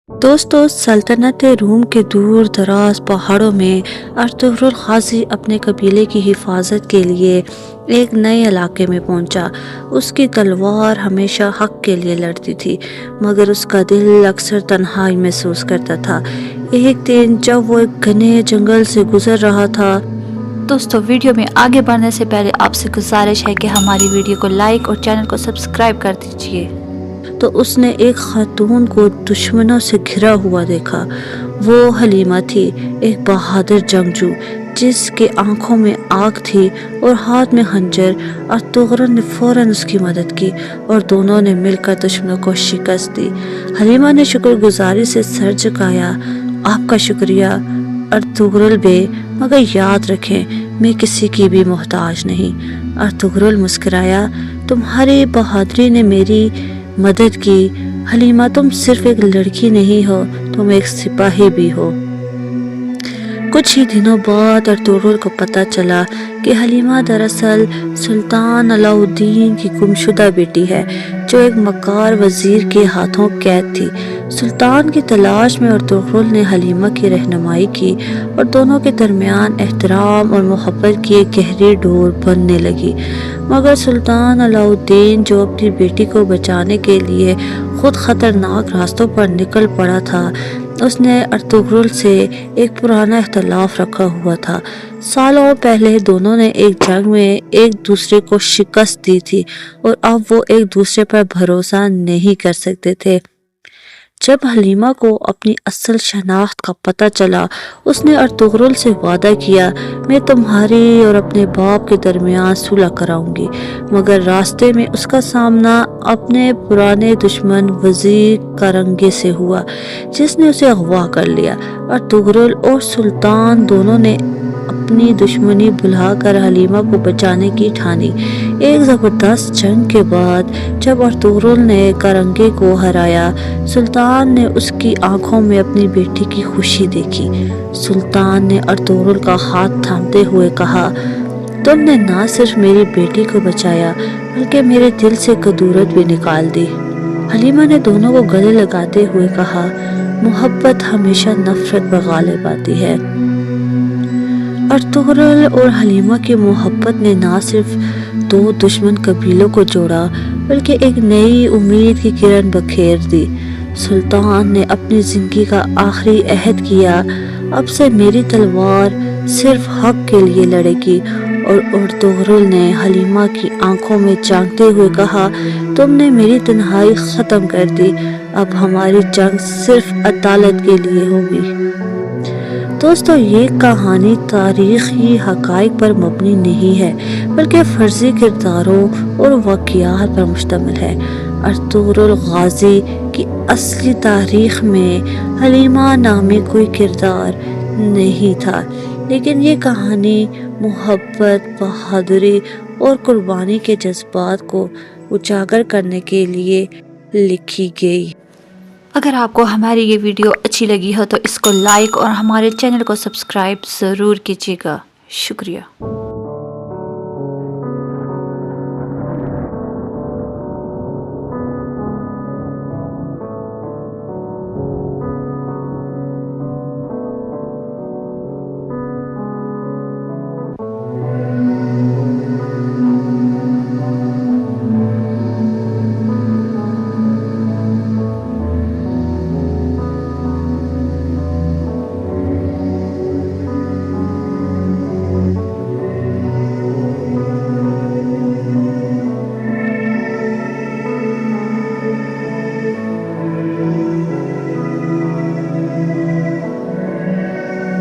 दोस्तों, सल्तनत रूम के दूर दराज पहाड़ों में अर्तुगरुल गाजी अपने कबीले की हिफाजत के लिए एक नए इलाके में पहुंचा। उसकी तलवार हमेशा हक के लिए लड़ती थी, मगर उसका दिल अक्सर तन्हाई महसूस करता था। एक दिन जब वो एक घने जंगल से गुजर रहा था। दोस्तों, वीडियो में आगे बढ़ने से पहले आपसे गुजारिश है कि हमारी वीडियो को लाइक और चैनल को सब्सक्राइब कर दीजिए। तो उसने एक खातून को दुश्मनों से घिरा हुआ देखा। वो हलीमा थी, एक बहादुर जंगजू जिसके आंखों में आग थी और हाथ में खंजर। अर्तुगरुल ने फौरन उसकी मदद की और दोनों ने मिलकर दुश्मनों को शिकस्त दी। हलीमा ने शुक्रगुजारी से सर झुकाया। आपका शुक्रिया अर्तुगरुल बे, मगर याद रखें मैं किसी की भी मोहताज नहीं। अर्तुगरुल मुस्कुराया। तुम्हारी बहादुरी ने मेरी मदद की। हलीमा, तुम सिर्फ एक लड़की नहीं हो, तुम एक सिपाही भी हो। कुछ ही दिनों बाद अर्तुगरुल को पता चला कि हलीमा दरअसल सुल्तान अलाउद्दीन की गुमशुदा बेटी है, जो एक मक्कार वजीर के हाथों कैद थी। सुल्तान की तलाश में अर्तुगरुल ने हलीमा की रहनुमाई की और दोनों के दरमियान एहतराम और मोहब्बत की एक गहरी डोर बनने लगी। मगर सुल्तान अलाउद्दीन, जो अपनी बेटी को बचाने के लिए खुद खतरनाक रास्तों पर निकल पड़ा था, उसने अर्तुगरुल से एक पुराना इख्तलाफ रखा हुआ था। सालों पहले दोनों ने एक जंग में एक दूसरे को शिकस्त दी थी और अब वो एक दूसरे पर भरोसा नहीं कर सकते थे। जब हलीमा को अपनी असल शनाख्त का पता चला, उसने अर्तुगरुल से वादा किया, मैं तुम्हारी और अपने बाप के दरमियान सुलह कराऊंगी। मगर रास्ते में उसका सामना अपने पुराने दुश्मन वजीर करंगे से हुआ, जिसने उसे अगवा कर लिया। अर्तुगरुल और सुल्तान दोनों ने अपनी दुश्मनी भुलाकर हलीमा को बचाने की ठानी। एक जबरदस्त जंग के बाद जब अर्तुगरुल ने करंगे को हराया, सुल्तान ने उसकी आंखों में अपनी बेटी की खुशी देखी। सुल्तान ने अर्तुगरुल का हाथ थामते हुए कहा, तुमने ना सिर्फ मेरी बेटी को बचाया, बल्कि मेरे दिल से कदूरत भी निकाल दी। हलीमा ने दोनों को गले लगाते हुए कहा, मोहब्बत हमेशा नफरत पर गालिब आती है। अर्तुगरुल और हलीमा की मोहब्बत ने ना सिर्फ दो दुश्मन कबीलों को जोड़ा, बल्कि एक नई उम्मीद की किरण बखेर दी। सुल्तान ने अपनी जिंदगी का आखिरी अहद किया, अब से मेरी तलवार सिर्फ हक के लिए लड़ेगी। और अर्तुगरुल ने हलीमा की आंखों में झांकते हुए कहा, तुमने मेरी तन्हाई खत्म कर दी, अब हमारी जंग सिर्फ अदालत के लिए होगी। दोस्तों, ये कहानी तारीखी हक़ाइक़ पर मबनी नहीं है, बल्कि फ़र्ज़ी किरदारों और वाक़ियात पर मुश्तमिल है। अर्तुगरुल गाजी की असली तारीख़ में हलीमा नामी कोई किरदार नहीं था, लेकिन ये कहानी मोहब्बत, बहादुरी और कुर्बानी के जज्बात को उजागर करने के लिए लिखी गई। अगर आपको हमारी ये वीडियो अच्छी लगी हो तो इसको लाइक और हमारे चैनल को सब्सक्राइब ज़रूर कीजिएगा। शुक्रिया।